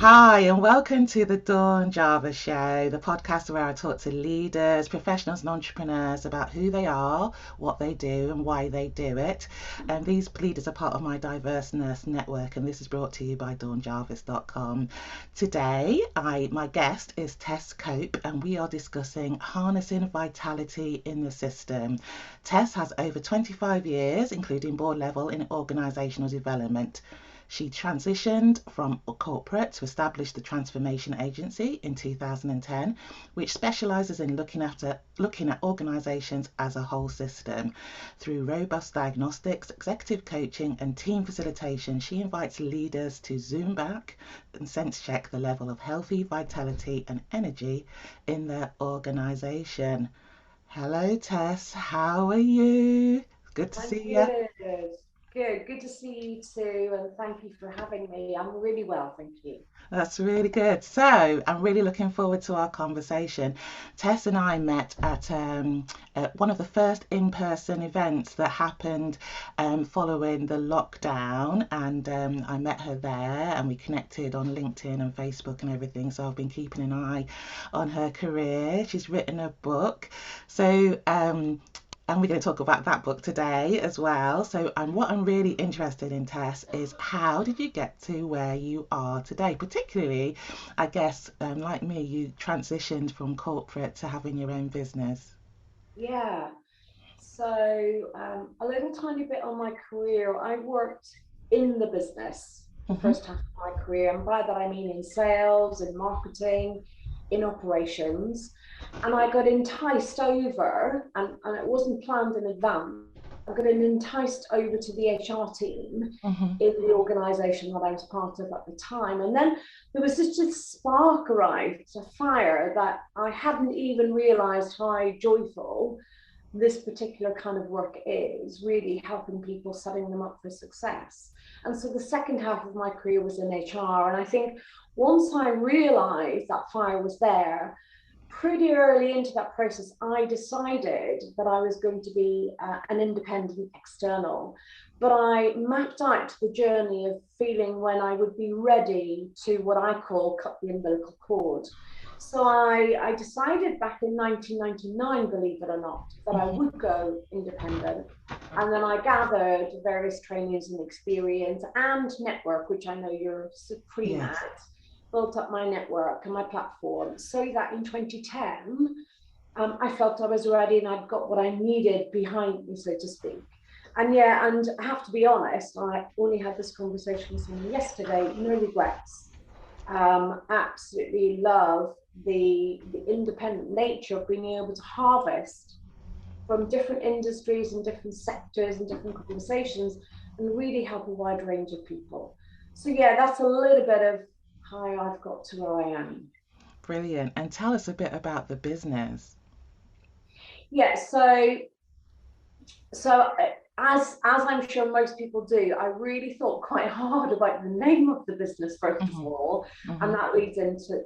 Hi, and welcome to the Dawn Java Show, the podcast where I talk to leaders, professionals, and entrepreneurs about who they are, what they do, and why they do it. And these leaders are part of my diverse nurse network, and this is brought to you by dawnjarvis.com. Today, my guest is Tess Cope, and we are discussing harnessing vitality in the system. Tess has over 25 years, including board level, in organisational development. She transitioned from corporate to establish the Transformation Agency in 2010, which specialises in looking at organisations as a whole system. Through robust diagnostics, executive coaching, and team facilitation, she invites leaders to zoom back and sense check the level of healthy vitality and energy in their organisation. Hello, Tess. How are you? Good to I'm see you. good. Good to see you too, and thank you for having me. I'm really well, thank you. That's really good. So I'm really looking forward to our conversation. Tess and I met at one of the first in-person events that happened following the lockdown, and I met her there, and we connected on LinkedIn and Facebook and everything. So I've been keeping an eye on her career. She's written a book. So and we're going to talk about that book today as well. So, and what I'm really interested in, Tess, is how did you get to where you are today? Particularly, I guess, like me, you transitioned from corporate to having your own business. Yeah. A little tiny bit on my career. I worked in the business the Hmm. first half of my career, and by that I mean in sales, in marketing, in operations. And I got enticed over, and it wasn't planned in advance. I got enticed over to the HR team Hmm. in the organization that I was part of at the time. And then there was just a spark arrived, a fire that I hadn't even realized how joyful this particular kind of work is, really helping people, setting them up for success. And so the second half of my career was in HR. And I think once I realized that fire was there, pretty early into that process, I decided that I was going to be an independent external. But I mapped out the journey of feeling when I would be ready to what I call cut the umbilical cord. So I decided back in 1999, believe it or not, that I Hmm. would go independent. And then I gathered various trainings and experience and network, which I know you're supreme Yes. at, built up my network and my platform so that in 2010, I felt I was ready and I'd got what I needed behind me, so to speak. And yeah, and I have to be honest, I only had this conversation with someone yesterday, no regrets. Absolutely love the independent nature of being able to harvest from different industries and different sectors and different conversations and really help a wide range of people. So yeah, that's a little bit of how I've got to where I am. Brilliant. And tell us a bit about the business. Yeah, so as I'm sure most people do, I really thought quite hard about the name of the business first of Hmm. all, and Hmm. that leads into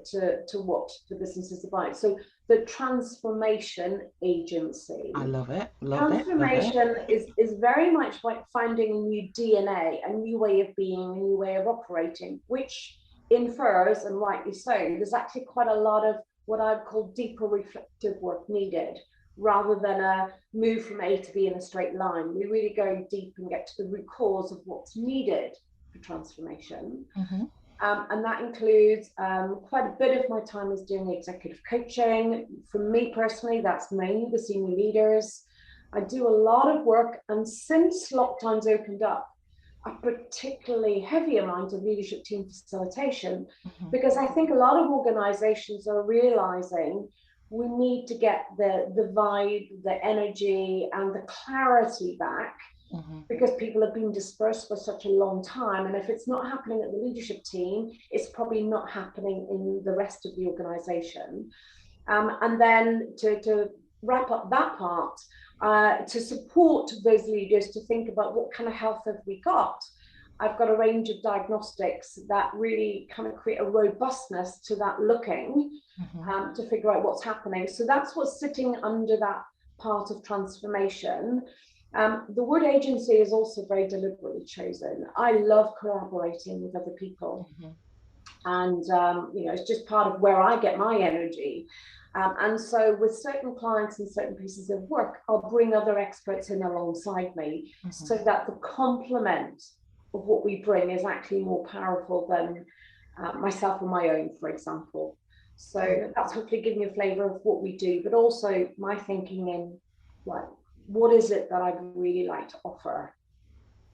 to what the business is about. So the Transformation I Agency. love it. Love it. Love it. Transformation is very much like finding a new DNA, a new way of being, a new way of operating, which infers, and rightly so, there's actually quite a lot of what I'd call deeper reflective work needed rather than a move from A to B in a straight line. We really go deep and get to the root cause of what's needed for transformation. Hmm. And that includes quite a bit of my time is doing executive coaching. For me personally, that's mainly the senior leaders. I do a lot of work, and since lockdowns opened up, a particularly heavy amount of leadership team facilitation, Hmm. because I think a lot of organizations are realizing we need to get the vibe, the energy, and the clarity back Hmm. because people have been dispersed for such a long time. And if it's not happening at the leadership team, it's probably not happening in the rest of the organization. And then to wrap up that part, to support those leaders to think about what kind of health have we got. I've got a range of diagnostics that really kind of create a robustness to that looking Hmm. to figure out what's happening. So that's what's sitting under that part of transformation. The word agency is also very deliberately chosen. I love collaborating with other people. Mm-hmm. And it's just part of where I get my energy. And so with certain clients and certain pieces of work, I'll bring other experts in alongside me, Mm-hmm. so that the complement of what we bring is actually more powerful than myself on my own, for example. So that's hopefully giving you a flavour of what we do, but also my thinking in, like, what is it that I'd really like to offer.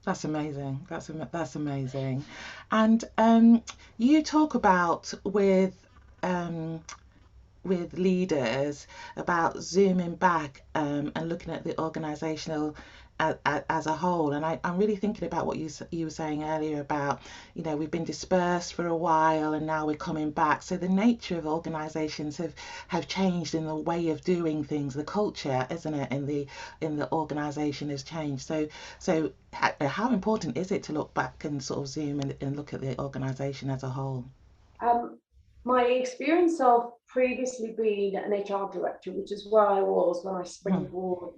That's amazing. That's amazing. And you talk about with leaders about zooming back and looking at the organisational as a whole. And I'm really thinking about what you were saying earlier about, we've been dispersed for a while and now we're coming back. So the nature of organisations have changed in the way of doing things. The culture, isn't it, in the organisation has changed. So how important is it to look back and sort of zoom and look at the organisation as a whole? Um, my experience of previously being an HR director, which is where I was when I Mm. springboard,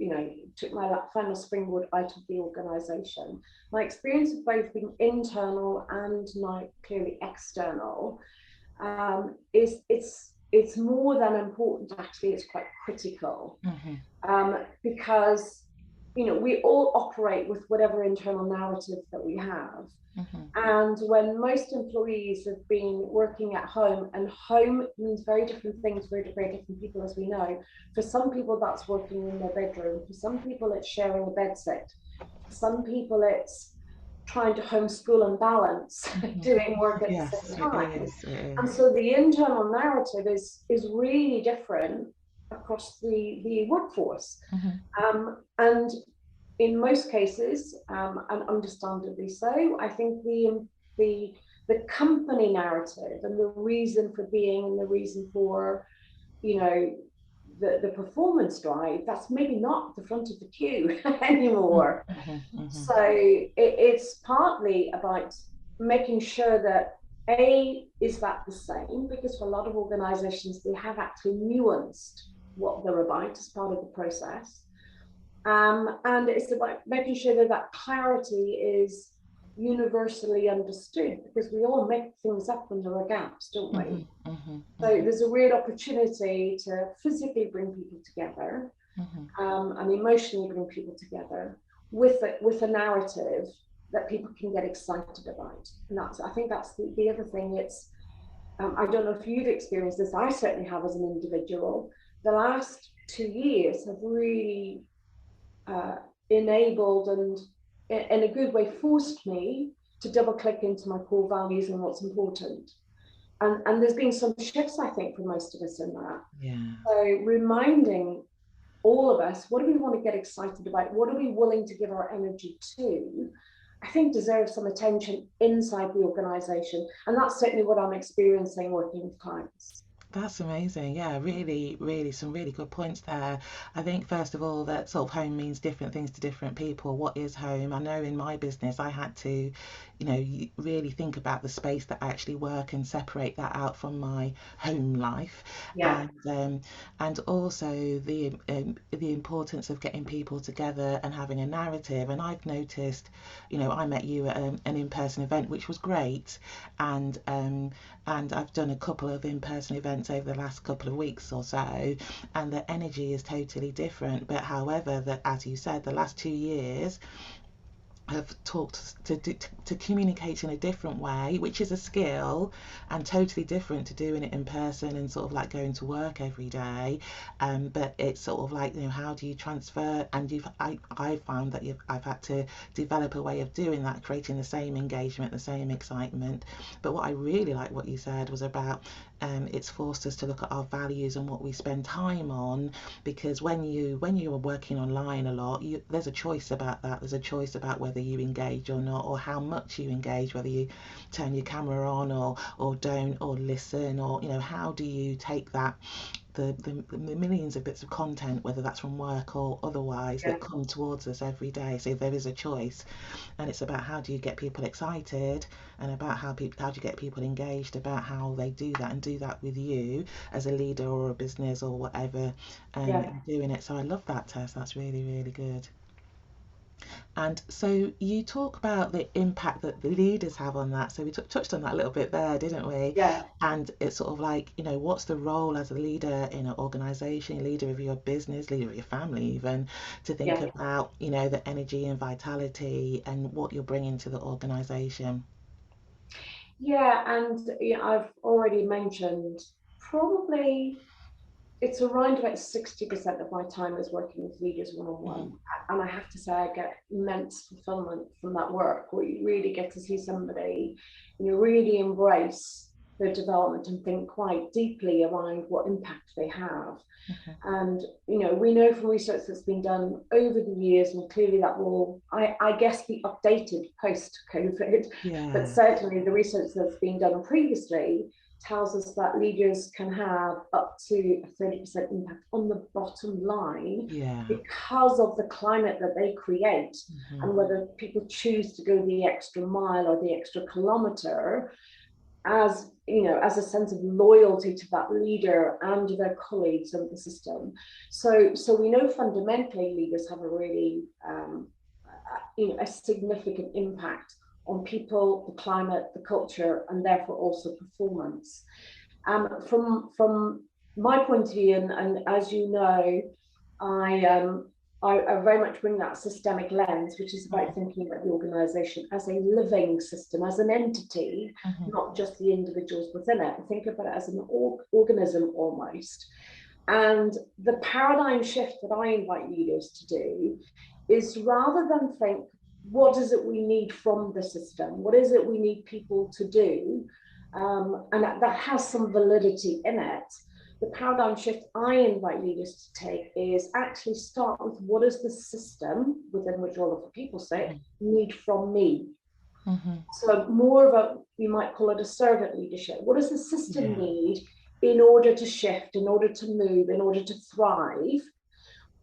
took my final springboard out of the organisation. My experience of both being internal and now clearly external, is it's more than important. Actually, it's quite critical, Mm-hmm. because we all operate with whatever internal narrative that we have. Mm-hmm. And when most employees have been working at home, and home means very different things for very different people, as we know. For some people, that's working in their bedroom. For some people, it's sharing a bed set. For some people, it's trying to homeschool and balance Mm-hmm. doing work at the Yes, same it time. is. It And is. so the internal narrative is really different across the workforce. Mm-hmm. And in most cases, and understandably so, I think the the company narrative and the reason for being and the reason for, you know the performance drive, that's maybe not the front of the queue anymore. Mm-hmm. Mm-hmm. So it's partly about making sure that A, is that the same, because for a lot of organizations they have actually nuanced what they're about as part of the process. And it's about making sure that that clarity is universally understood, because we all make things up when there are gaps, don't Mm-hmm. we? Mm-hmm. So Mm-hmm. there's a real opportunity to physically bring people together, Mm-hmm. and emotionally bring people together with a narrative that people can get excited about. And I think that's the other thing. I don't know if you've experienced this. I certainly have as an individual. The last 2 years have really uh, enabled and, in a good way, forced me to double click into my core values and what's important. And there's been some shifts, I think, for most of us in that. Yeah. So reminding all of us, what do we want to get excited about? What are we willing to give our energy to? I think deserves some attention inside the organization. And that's certainly what I'm experiencing working with clients. That's amazing. Yeah, really, really, some really good points there. I think, first of all, that sort of home means different things to different people. What is home? I know in my business, I had to, really think about the space that I actually work and separate that out from my home life. Yeah. And also the importance of getting people together and having a narrative. And I've noticed, I met you at an in-person event, which was great. And I've done a couple of in-person events over the last couple of weeks or so, and the energy is totally different. But however, that, as you said, the last 2 years have taught us to communicate in a different way, which is a skill and totally different to doing it in person and sort of like going to work every day. But it's sort of like, how do you transfer? And I found that I've had to develop a way of doing that, creating the same engagement, the same excitement. But what I really like what you said was about, it's forced us to look at our values and what we spend time on, because when you are working online a lot, there's a choice about that. There's a choice about whether you engage or not, or how much you engage, whether you turn your camera on or don't, or listen, or how do you take that, the millions of bits of content, whether that's from work or otherwise, Yeah. that come towards us every day. So there is a choice, and it's about how do you get people excited, and about how do you get people engaged, about how they do that, and do that with you as a leader or a business or whatever, Yeah. doing it. So I love that, Tess. That's really, really good. And so you talk about the impact that the leaders have on that. So we touched on that a little bit there, didn't we? Yeah, And it's sort of like, what's the role as a leader in an organization, leader of your business, leader of your family, even to think yeah. about, the energy and vitality and what you're bringing to the organization. Yeah, and I've already mentioned probably it's around about 60% of my time is working with leaders Hmm. one-on-one. And I have to say, I get immense fulfillment from that work where you really get to see somebody and you really embrace their development and think quite deeply around what impact they have. Hmm. And we know from research that's been done over the years, and clearly that will, I guess, be updated post-COVID, but Yeah, certainly the research that's been done previously tells us that leaders can have up to a 30% impact on the bottom line yeah. because of the climate that they create. Hmm. And whether people choose to go the extra mile or the extra kilometer, as a sense of loyalty to that leader and their colleagues and the system. So we know fundamentally leaders have a really a significant impact on people, the climate, the culture, and therefore also performance. From my point of view, and as you know, I I very much bring that systemic lens, which is about thinking about the organisation as a living system, as an entity, Hmm. not just the individuals within it. I think about it as an organism almost. And the paradigm shift that I invite leaders to do is rather than think, what is it we need from the system? What is it we need people to do? And that has some validity in it. The paradigm shift I invite leaders to take is actually start with what is the system within which all of the people sit need from me. Hmm. So more of a, you might call it a servant leadership. What does the system Yeah, need in order to shift, in order to move, in order to thrive?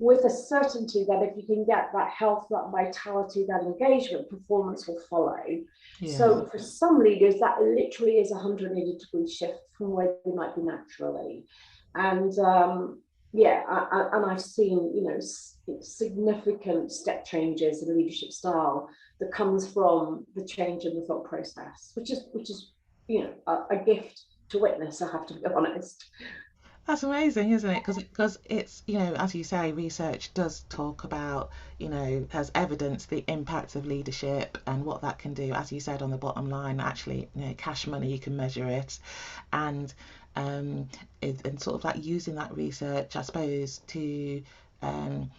With a certainty that if you can get that health, that vitality, that engagement, performance will follow. yeah. So for some leaders, that literally is a 180-degree shift from where they might be naturally. And and I've seen, significant step changes in leadership style that comes from the change in the thought process, which is a gift to witness, I have to be honest. That's amazing, isn't it? Because it's, as you say, research does talk about, has evidence the impact of leadership and what that can do. As you said, on the bottom line, actually, cash money, you can measure it, and and sort of like using that research, I suppose, um,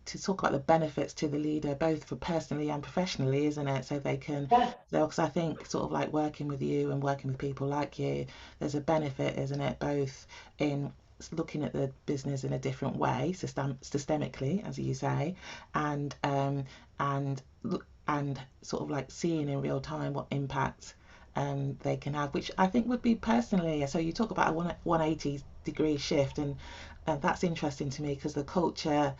to talk about the benefits to the leader, both for personally and professionally, isn't it? So they can, Yeah. because I think sort of like working with you and working with people like you, there's a benefit, isn't it, both in looking at the business in a different way, systemically, as you say, and and and sort of like seeing in real time what impact they can have, which I think would be personally. So you talk about a 180-degree shift, and that's interesting to me because the culture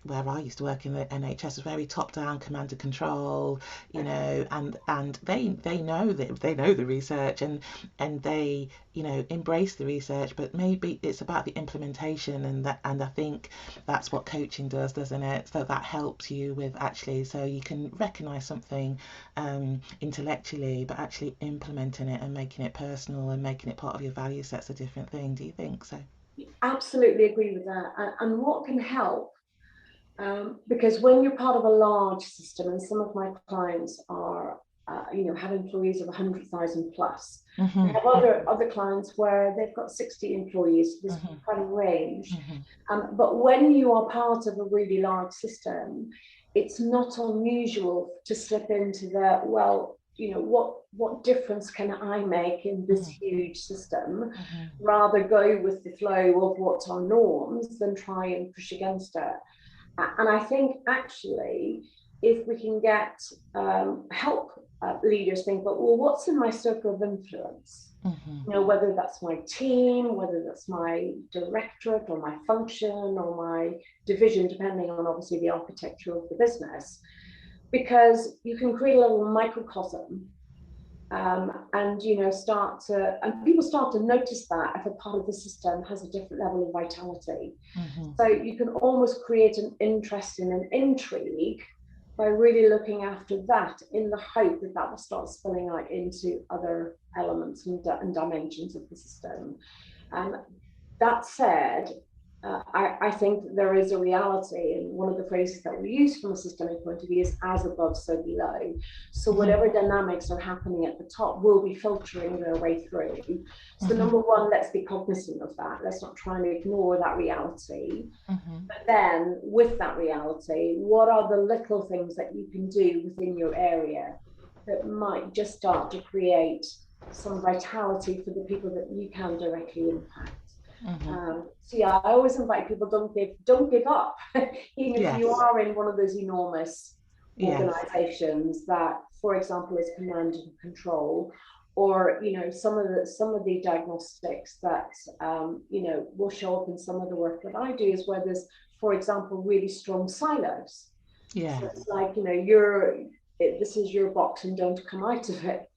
where I used to work in the NHS was very top down, command and control, and they know that they know the research, and they embrace the research, but maybe it's about the implementation, and I think that's what coaching does, doesn't it? So that helps you with actually, so you can recognize something intellectually, but actually implementing it and making it personal and making it part of your value set's a different thing. Do you think so? Absolutely agree with that. And what can help, because when you're part of a large system, and some of my clients are, have employees of 100,000 plus. I Hmm. have other clients where they've got 60 employees, this Hmm. kind of range. Hmm. But when you are part of a really large system, it's not unusual to slip into the, well, what difference can I make in this Hmm. huge system? Hmm. Rather go with the flow of what's our norms than try and push against it. And I think actually, if we can get help leaders think, but well, what's in my circle of influence? Hmm. Whether that's my team, whether that's my directorate or my function or my division, depending on obviously the architecture of the business, because you can create a little microcosm and people start to notice that if a part of the system has a different level of vitality. So you can almost create an interest and an intrigue by really looking after that, in the hope that that will start spilling out into other elements and dimensions of the system. That said, I think there is a reality, and one of the phrases that we use from a systemic point of view is as above, so below. So whatever dynamics are happening at the top will be filtering their way through. So number one, let's be cognizant of that. Let's not try and ignore that reality. But then with that reality, what are the little things that you can do within your area that might just start to create some vitality for the people that you can directly impact? So yeah, I always invite people, don't give up. Even if you are in one of those enormous organizations that, for example, is command and control, or some of the diagnostics that will show up in some of the work that I do is where there's, for example, really strong silos. So it's like, this is your box and don't come out of it.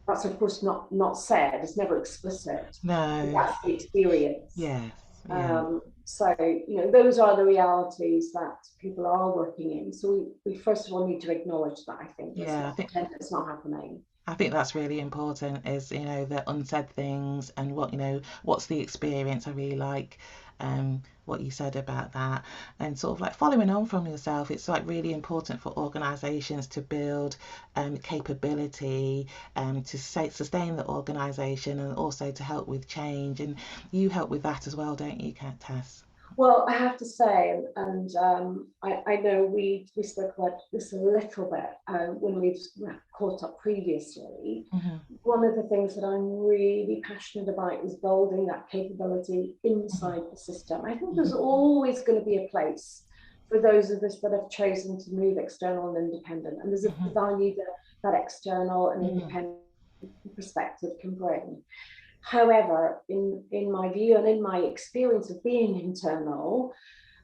That's of course not said. It's never explicit. No. That's the experience. So those are the realities that people are working in. So we first of all need to acknowledge that. I think it's not happening. I think that's really important, is the unsaid things, and what's the experience. I really like what you said about that, and sort of like following on from yourself. It's like really important for organizations to build capability to sustain the organization, and also to help with change, and you help with that as well, don't you, Tess? Well, I have to say, and I know we spoke about this a little bit when we've caught up previously. One of the things that I'm really passionate about is building that capability inside the system. I think there's always going to be a place for those of us that have chosen to move external and independent, and there's a value that external and independent perspective can bring. However, in my view and in my experience of being internal,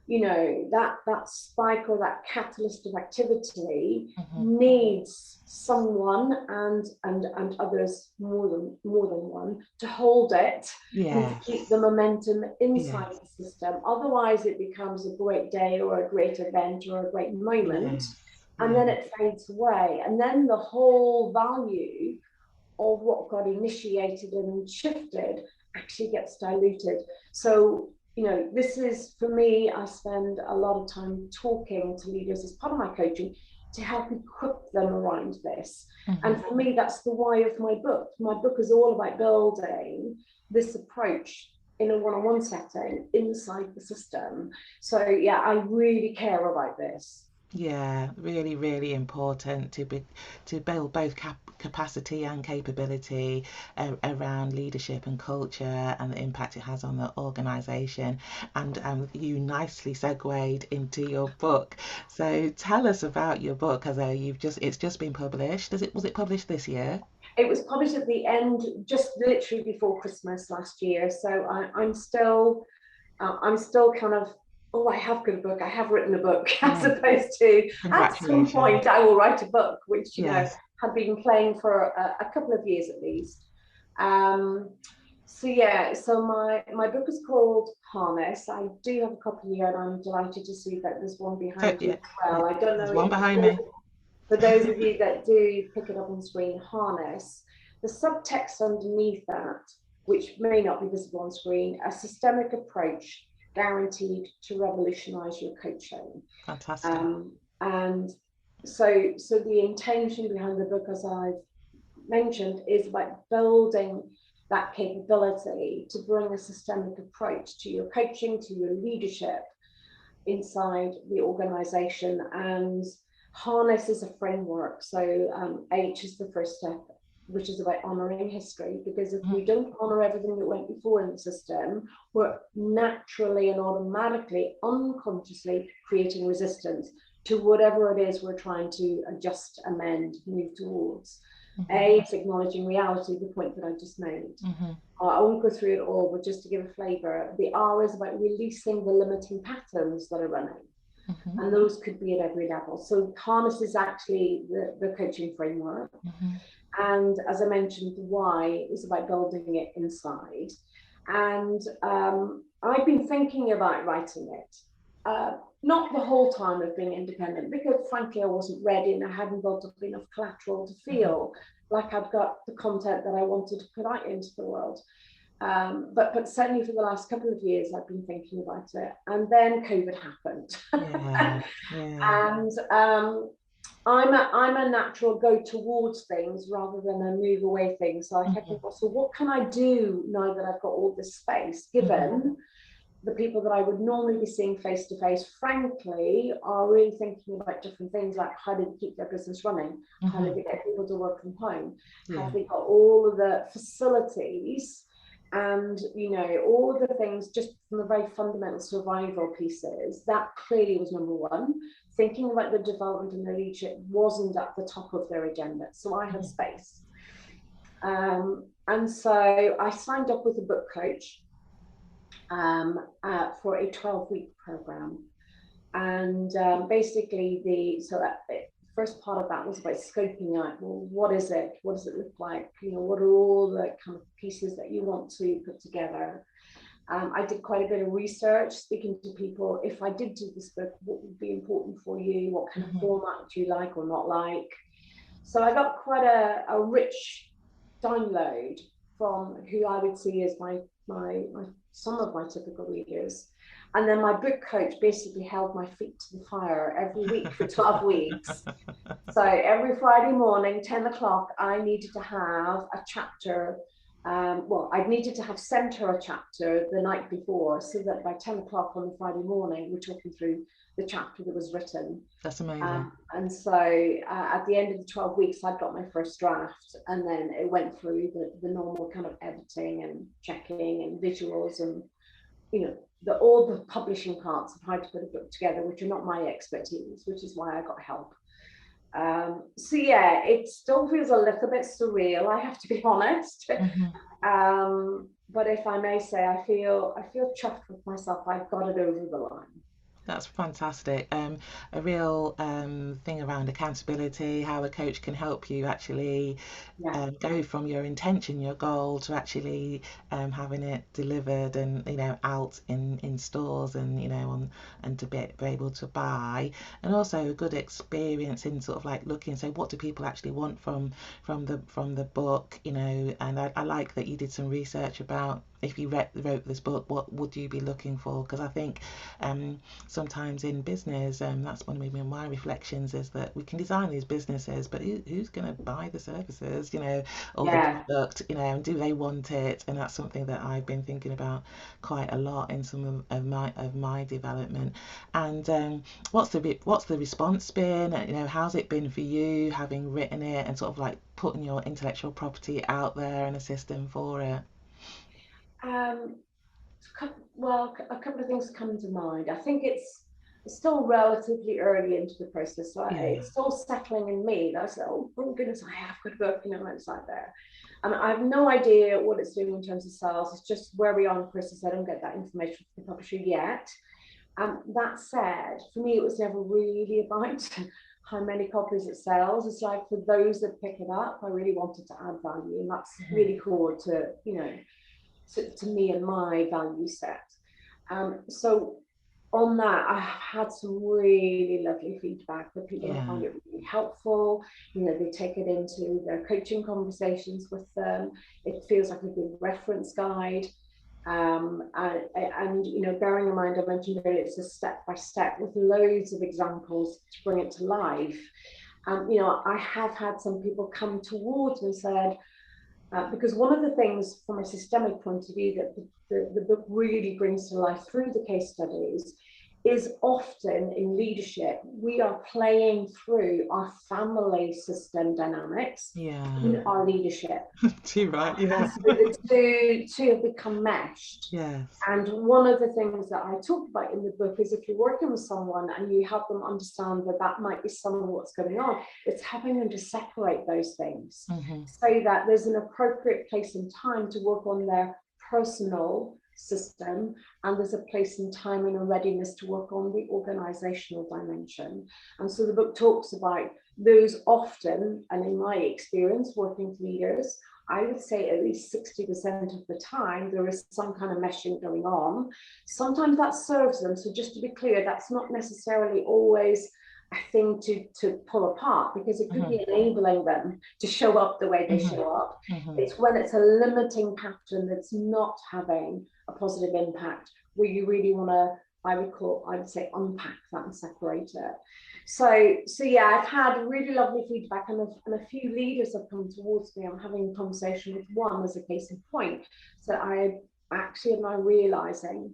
that spike or that catalyst of activity needs someone and others, more than one, to hold it and to keep the momentum inside the system. Otherwise it becomes a great day or a great event or a great moment, and then it fades away, and then the whole value of what got initiated and shifted actually gets diluted. So, this is, for me, I spend a lot of time talking to leaders as part of my coaching to help equip them around this. And for me, that's the why of my book. My book is all about building this approach in a one-on-one setting inside the system. So yeah, I really care about this. Yeah, really, really important to build both capacity and capability around leadership and culture, and the impact it has on the organisation. And you nicely segued into your book. So tell us about your book, as it's just been published. Was it published this year? It was published at the end, just literally before Christmas last year. So I'm still kind of, oh, I have got a book, I have written a book, as opposed to at some point I will write a book, which had been playing for a couple of years at least. So my book is called Harness. I do have a copy here, and I'm delighted to see that there's one behind you as well. I don't know. There's one behind me. For those of you that do pick it up on screen, Harness. The subtext underneath that, which may not be visible on screen, a systemic approach guaranteed to revolutionise your coaching. Fantastic. And so the intention behind the book, as I've mentioned, is about building that capability to bring a systemic approach to your coaching, to your leadership inside the organisation. And Harness is a framework. So H is the first step, which is about honouring history, because if we don't honour everything that went before in the system, we're naturally and automatically, unconsciously creating resistance to whatever it is we're trying to adjust, amend, move towards. A, it's acknowledging reality, the point that I just made. I won't go through it all, but just to give a flavour, the R is about releasing the limiting patterns that are running. And those could be at every level. So Harness is actually the coaching framework. And as I mentioned, the why is about building it inside. And I've been thinking about writing it. Not the whole time of being independent, because frankly, I wasn't ready and I hadn't built up enough collateral to feel like I've got the content that I wanted to put out into the world. But certainly for the last couple of years, I've been thinking about it. And then COVID happened. Yeah, yeah. And I'm a natural go towards things rather than a move away things. So I kept thinking, so what can I do now that I've got all this space, given the people that I would normally be seeing face to face, frankly, are really thinking about different things, like how do they keep their business running? How do they get people to work from home? Have they got all of the facilities and, you know, all of the things just from the very fundamental survival pieces? That clearly was number one. Thinking about the development and the leadership wasn't at the top of their agenda. So I had space. And so I signed up with a book coach for a 12-week program. And basically the first part of that was about scoping out, well, what is it? What does it look like? You know, what are all the kind of pieces that you want to put together? I did quite a bit of research, speaking to people. If I did do this book, what would be important for you? What kind of format do you like or not like? So I got quite a rich download from who I would see as some of my typical readers. And then my book coach basically held my feet to the fire every week for 12 weeks. So every Friday morning, 10 o'clock, I needed to have a chapter. I needed to have sent her a chapter the night before, so that by 10 o'clock on the Friday morning, we're talking through the chapter that was written. That's amazing. And so at the end of the 12 weeks, I'd got my first draft, and then it went through the normal kind of editing and checking and visuals and, you know, all the publishing parts of how to put a book together, which are not my expertise, which is why I got help. So yeah, it still feels a little bit surreal, I have to be honest. But if I may say, I feel chuffed with myself. I've got it over the line. That's fantastic. A real thing around accountability, how a coach can help you actually go from your intention, your goal, to actually having it delivered and, you know, out in stores and, you know, and to be able to buy. And also a good experience in sort of like looking, so what do people actually want from the book, you know. And I like that you did some research about, if you wrote this book, what would you be looking for? Because I think sometimes in business, that's one of my reflections, is that we can design these businesses, but who's going to buy the services, you know, or the product, you know, and do they want it? And that's something that I've been thinking about quite a lot in some of my development. And what's the response been? You know, how's it been for you, having written it and sort of like putting your intellectual property out there and a system for it? Well, a couple of things come to mind. I think it's still relatively early into the process, so it's still settling in me. I said, oh goodness, I have got a book, you know, it's out there. And I have no idea what it's doing in terms of sales. It's just where we are in the process. I don't get that information from the publisher yet. That said, for me, it was never really about how many copies it sells. It's like, for those that pick it up, I really wanted to add value, and that's really core to, you know, to me and my value set. So on that, I have had some really lovely feedback that people have found it really helpful. You know, they take it into their coaching conversations with them. It feels like a good reference guide. And you know, bearing in mind, I mentioned earlier, it's a step by step with loads of examples to bring it to life. You know, I have had some people come towards me and said, because one of the things from a systemic point of view that the book really brings to life through the case studies is, often in leadership, we are playing through our family system dynamics in our leadership. Too right, And so the two have become meshed. Yes. And one of the things that I talk about in the book is, if you're working with someone and you help them understand that that might be some of what's going on, it's helping them to separate those things so that there's an appropriate place and time to work on their personal system, and there's a place and time and a readiness to work on the organizational dimension. And so the book talks about there's often, and in my experience working with leaders, I would say at least 60% of the time, there is some kind of meshing going on. Sometimes that serves them. So just to be clear, that's not necessarily always a thing to pull apart, because it could be enabling them to show up the way they show up. It's when it's a limiting pattern that's not having a positive impact, where you really want to, I would say, unpack that and separate it. So yeah, I've had really lovely feedback, and a few leaders have come towards me. I'm having a conversation with one as a case in point. So I actually am now realizing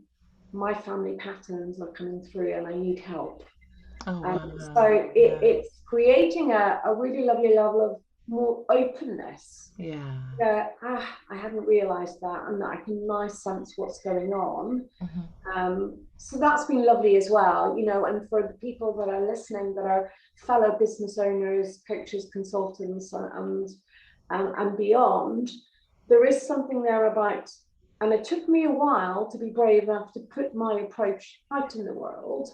my family patterns are coming through and I need help. Oh, wow. So it's creating a really lovely level of more openness. Yeah. I hadn't realized that, and that I can now sense what's going on. So that's been lovely as well, you know. And for the people that are listening, that are fellow business owners, coaches, consultants, and beyond, there is something there about, and it took me a while to be brave enough to put my approach out in the world.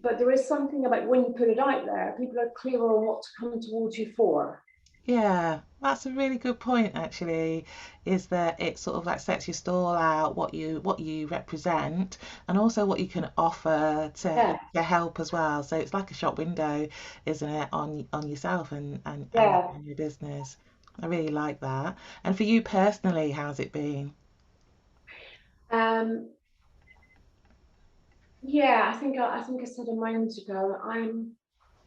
But there is something about when you put it out there, people are clearer on what to come towards you for. Yeah, that's a really good point actually, is that it sort of like sets your stall out, what you represent, and also what you can offer to help as well. So it's like a shop window, isn't it, on yourself and your business. I really like that. And for you personally, how's it been? Yeah, I think I said a moment ago,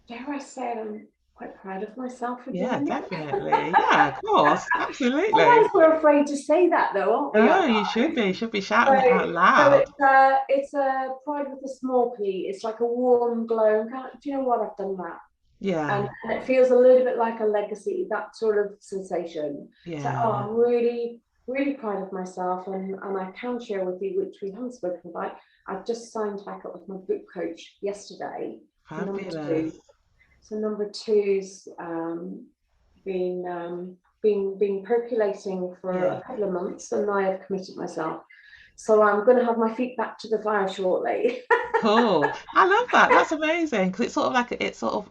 dare I say it, I'm quite proud of myself for Yeah, doing definitely. Yeah, of it. course. Absolutely. Sometimes we're afraid to say that, though, aren't we? No, you should be. You should be So, shouting it out so loud. it's a pride with a small p. It's like a warm glow. And do you know what? I've done that, Yeah, and it feels a little bit like a legacy. That sort of sensation. So, yeah. I'm really, really proud of myself, and I can share with you, which we haven't spoken about. I've just signed back up with my book coach yesterday for number Fabulous. two. So number two's been been percolating for Yeah. a couple of months, and I have committed myself. So I'm going to have my feet back to the fire shortly. Cool. I love that. That's amazing because it's sort of like it's sort of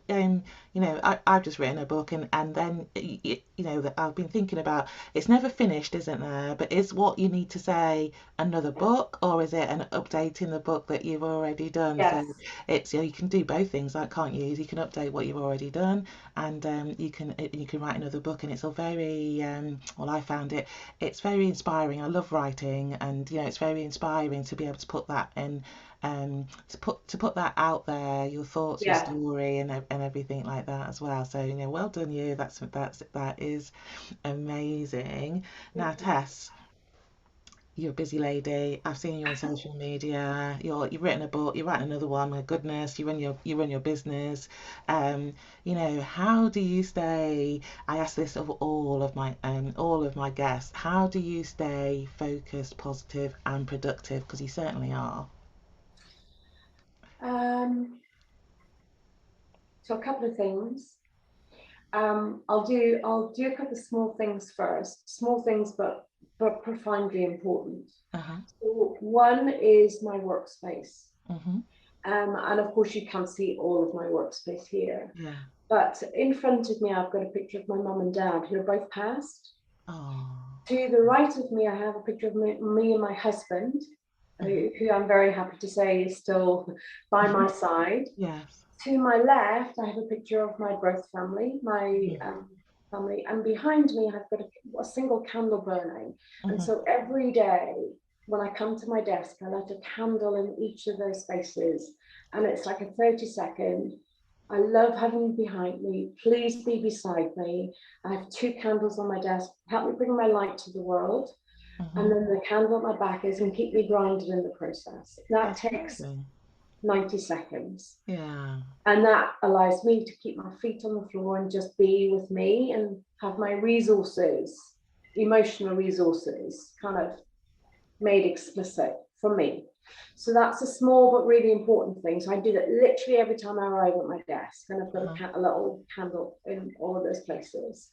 I've just written a book and then that I've been thinking about it's never finished, isn't there? But is what you need to say another book, or is it an update in the book that you've already done? Yes. So it's you can do both things, like, can't you? You can update what you've already done, and you can write another book, and it's all very well, I found it's very inspiring. I love writing, and it's very inspiring to be able to put that in, to put that out there, your thoughts, your Yeah. story, and everything like that as well. So well done you. That is amazing. Now, Tess, you're a busy lady. I've seen you on social media. You've written a book. You're writing another one. My goodness, you run your business. How do you stay? I ask this of all of my guests. How do you stay focused, positive, and productive? Because you certainly are. So a couple of things. I'll do a couple of small things first. Small things, but profoundly important. Uh-huh. So one is my workspace. Mm-hmm. And of course, you can't see all of my workspace here. Yeah. But in front of me, I've got a picture of my mum and dad, who are both passed. Oh. To the right of me, I have a picture of me and my husband, who I'm very happy to say is still by my side. Yes. To my left, I have a picture of my birth family, my family, and behind me, I've got a single candle burning. And so every day, when I come to my desk, I light a candle in each of those spaces, and it's like a 30-second. I love having you behind me. Please be beside me. I have two candles on my desk. Help me bring my light to the world. And then the candle at my back is and keep me grounded in the process. That That's takes amazing. 90 seconds. Yeah. And that allows me to keep my feet on the floor and just be with me and have my resources, emotional resources, kind of made explicit for me. So that's a small but really important thing. So I do that literally every time I arrive at my desk, and I've got a little candle in all of those places.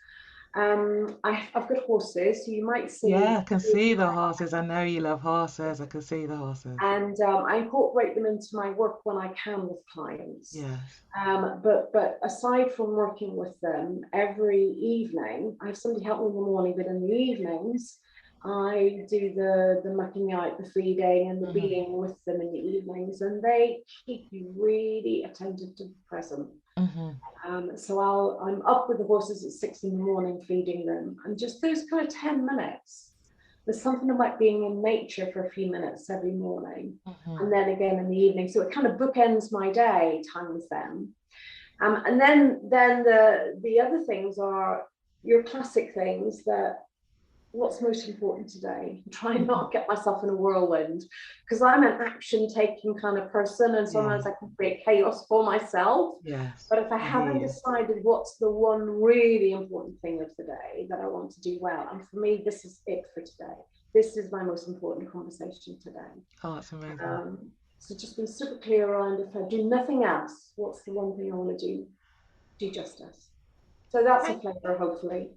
I've got horses, so you might Yeah, see. I can see the horses. I know you love horses. I can see the horses. And I incorporate them into my work when I can with clients. Yes. But aside from working with them every evening, I have somebody help me in the morning, but in the evenings, I do the mucking out, the feeding, and the Hmm. being with them in the evenings, and they keep you really attentive to the present. Hmm. So I'm up with the horses at 6 in the morning feeding them, and just those kind of 10 minutes. There's something about being in nature for a few minutes every morning, Hmm. and then again in the evening. So it kind of bookends my day, time with them. And then the other things are your classic things that what's most important today. Try and Hmm. not get myself in a whirlwind, because I'm an action taking kind of person, and Yeah. sometimes I can create chaos for myself. Yes. But if I I hear haven't you. decided what's the one really important thing of the day that I want to do well, and for me, this is it for today. This is my most important conversation today. Oh, it's amazing. Um, so just be super clear around, if I do nothing else, what's the one thing I want to do justice. So that's a Thank flavor, hopefully.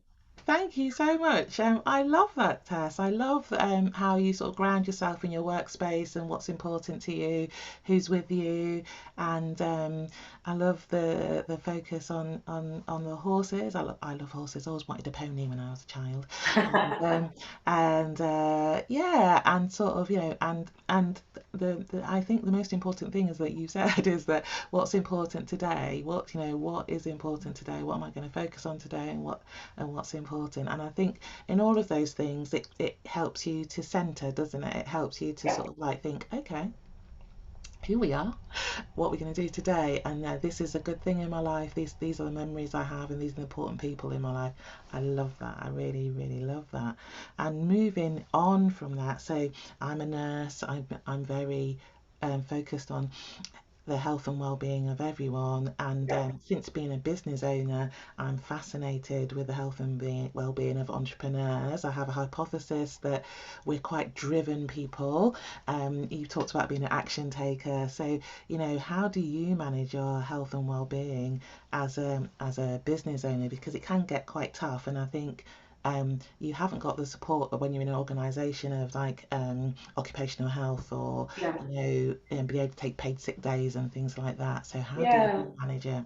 Thank you so much. I love that, Tess. I love how you sort of ground yourself in your workspace and what's important to you, who's with you, and I love the focus on the horses. I love horses. I always wanted a pony when I was a child, and yeah, and sort of and the I think the most important thing is that you said is that what's important today, what is important today, what am I going to focus on today, and what's important. And I think in all of those things, it helps you to center, doesn't it? It helps you to Yeah. sort of like think, okay, here we are, what we're going to do today, and this is a good thing in my life. These are the memories I have, and these are the important people in my life. I love that. I really, really love that. And moving on from that, so I'm a nurse. I'm very focused on the health and well-being of everyone. And Yeah. since being a business owner, I'm fascinated with the health and well-being of entrepreneurs. I have a hypothesis that we're quite driven people. You talked about being an action taker. So, how do you manage your health and well-being as a business owner? Because it can get quite tough, and I think you haven't got the support when you're in an organisation of like occupational health or Yeah. be able to take paid sick days and things like that. So how do you Yeah. manage it?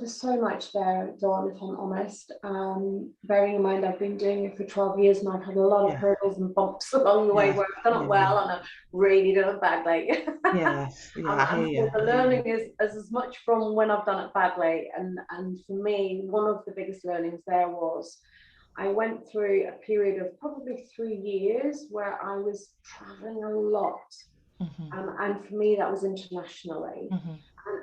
There's so much there, Dawn, if I'm honest. Bearing in mind I've been doing it for 12 years and I've had a lot of Yeah, hurdles and bumps along the way yeah, where I've done it yeah, well and I've really done it badly. yes, yeah. I hear And you. so I the hear you. learning is as much from when I've done it badly. And for me, one of the biggest learnings there was I went through a period of probably 3 years where I was traveling a lot. Hmm. And for me, that was internationally. Hmm.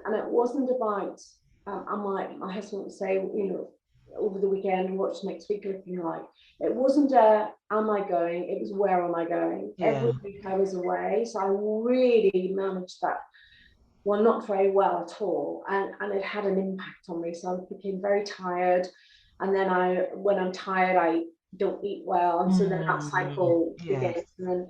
And it wasn't about, my husband would say, over the weekend, what's next week looking like? It wasn't am I going? It was where am I going? Every Yeah. week I was away. So I really managed that, well, not very well at all. And it had an impact on me. So I became very tired. And then when I'm tired, I don't eat well. And so then that Mm. cycle Yes. begins. And then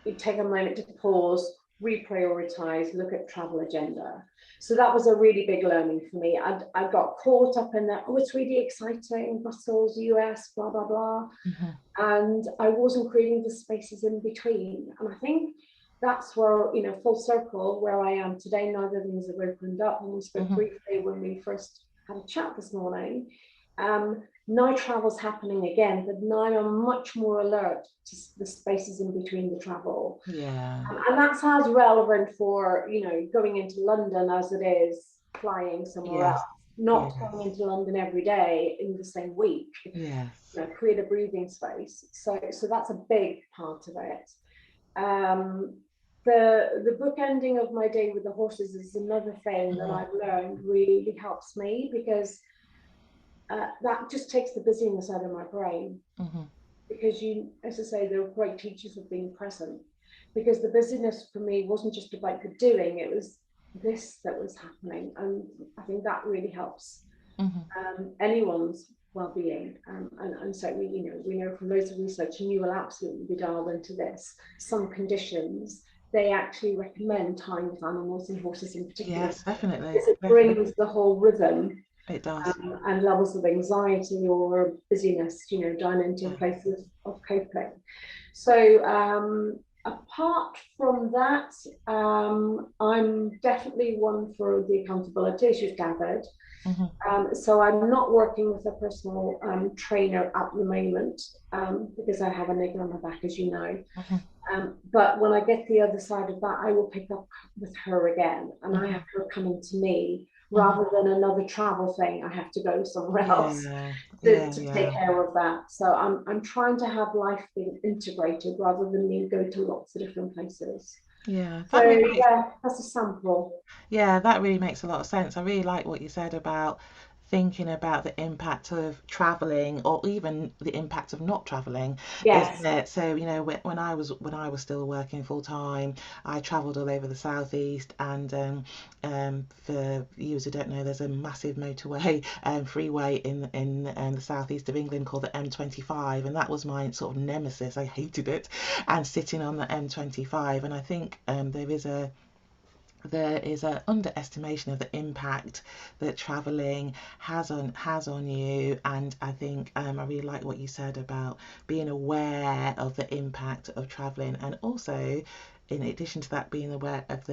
you take a moment to pause, reprioritize, look at travel agenda. So that was a really big learning for me. I got caught up in that, oh, it's really exciting, Brussels, US, blah, blah, blah. Hmm. And I wasn't creating the spaces in between. And I think that's where, full circle, where I am today, now that things have opened up. And we spoke Hmm. briefly when we first had a chat this morning. Now travel's happening again, but now I'm much more alert to the spaces in between the travel. Yeah. And that's as relevant for, going into London as it is flying somewhere else. Yes. Not Yes. going into London every day in the same week. Yes. Create a breathing space. So that's a big part of it. Um, the bookending of my day with the horses is another thing that Hmm. I've learned really helps me, because that just takes the busyness out of my brain. Hmm. Because as I say, they're great teachers of being present. Because the busyness for me wasn't just about the doing; it was this that was happening, and I think that really helps Hmm. anyone's well-being. And certainly, we know from loads of research, and you will absolutely be dialed into this. Some conditions they actually recommend time with animals, and horses in particular, Yes, definitely. because it Definitely. brings the whole rhythm. It does. and levels of anxiety or busyness, down into a Yeah. place of coping. So apart from that, I'm definitely one for the accountability, as you've gathered. So I'm not working with a personal trainer at the moment, because I have a niggle on my back, as you know. But when I get the other side of that, I will pick up with her again, and I have her coming to me rather than another travel thing. I have to go somewhere else Yeah, to take yeah, care of that. So I'm trying to have life being integrated rather than me go to lots of different places. yeah. So yeah, that's a sample. That really makes a lot of sense. I really like what you said about thinking about the impact of traveling or even the impact of not traveling, isn't Yes. it? So, when I was still working full time, I traveled all over the southeast, and for you who don't know, there's a massive motorway freeway in the southeast of England called the M25, and that was my sort of nemesis. I hated it, and sitting on the M25, and I think there is an underestimation of the impact that traveling has on you. And I think I really like what you said about being aware of the impact of traveling, and also in addition to that, being aware of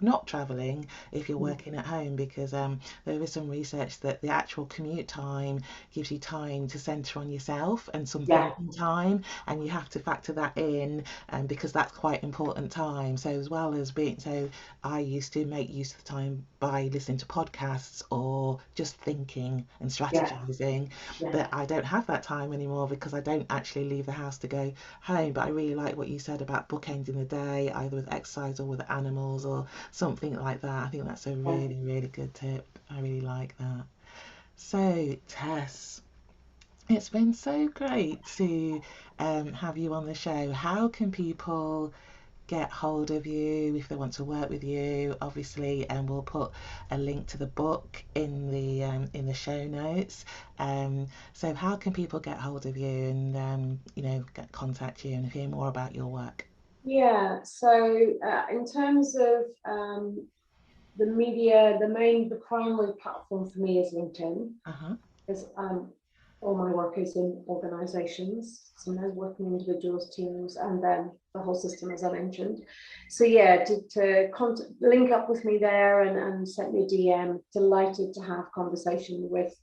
not traveling if you're working at home, because there is some research that the actual commute time gives you time to center on yourself and some Yeah. thinking time, and you have to factor that in, because that's quite important time. So as well as being, so I used to make use of the time by listening to podcasts or just thinking and Yeah. strategizing, Yeah. but I don't have that time anymore because I don't actually leave the house to go home. But I really like what you said about bookending the day either with exercise or with animals or something like that. I think that's a Yeah. really, really good tip. I really like that. So, Tess, it's been so great to have you on the show. How can people get hold of you if they want to work with you? Obviously, and we'll put a link to the book in the show notes. So how can people get hold of you and contact you and hear more about your work? Yeah. So in terms of the media, the primary platform for me is LinkedIn, Uh-huh. because all my work is in organizations, sometimes working individuals, teams, and then the whole system, as I mentioned. So yeah, to link up with me there and send me a DM. Delighted to have conversation with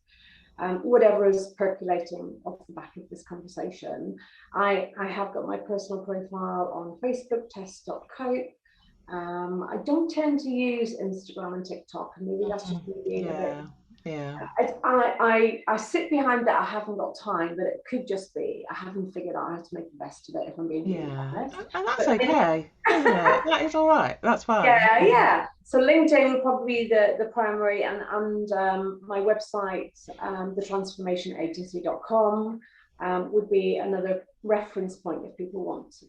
whatever is percolating off the back of this conversation. I have got my personal profile on Facebook, Tess.Cope. I don't tend to use Instagram and TikTok, and maybe that's just me being a bit. Yeah, yeah. I sit behind that. I haven't got time, but it could just be I haven't figured out how to make the best of it, if I'm being really Yeah, honest. and that's But okay, isn't it? That is all right. That's fine. yeah, yeah. So LinkedIn would probably be the primary, and my website, thetransformationagency.com, would be another reference point if people want to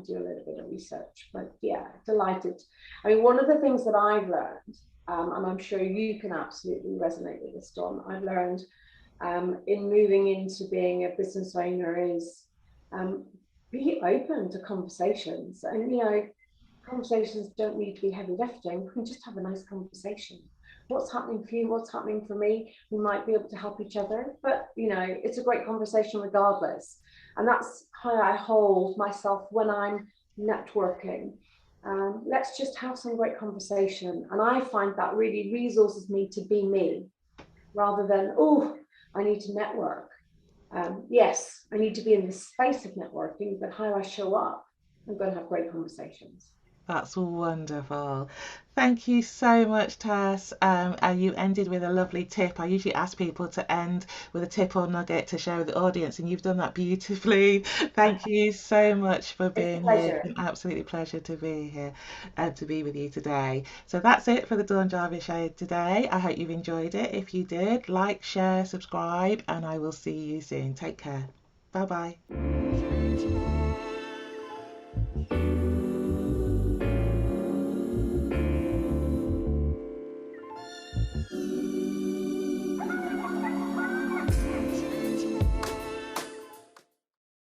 do a little bit of research. But yeah, delighted. I mean, one of the things that I've learned, and I'm sure you can absolutely resonate with this, Don, I've learned in moving into being a business owner is be open to conversations. And conversations don't need to be heavy lifting. We can just have a nice conversation. What's happening for you? What's happening for me? We might be able to help each other, but it's a great conversation regardless. And that's how I hold myself when I'm networking. Let's just have some great conversation. And I find that really resources me to be me rather than, oh, I need to network. Yes, I need to be in the space of networking, but how I show up, I'm going to have great conversations. That's wonderful. Thank you so much, Tess. And you ended with a lovely tip. I usually ask people to end with a tip or nugget to share with the audience, and you've done that beautifully. Thank you so much for It's a being here. It's pleasure. an absolutely pleasure to be here and to be with you today. So that's it for the Dawn Jarvis Show today. I hope you've enjoyed it. If you did, like, share, subscribe, and I will see you soon. Take care. Bye bye.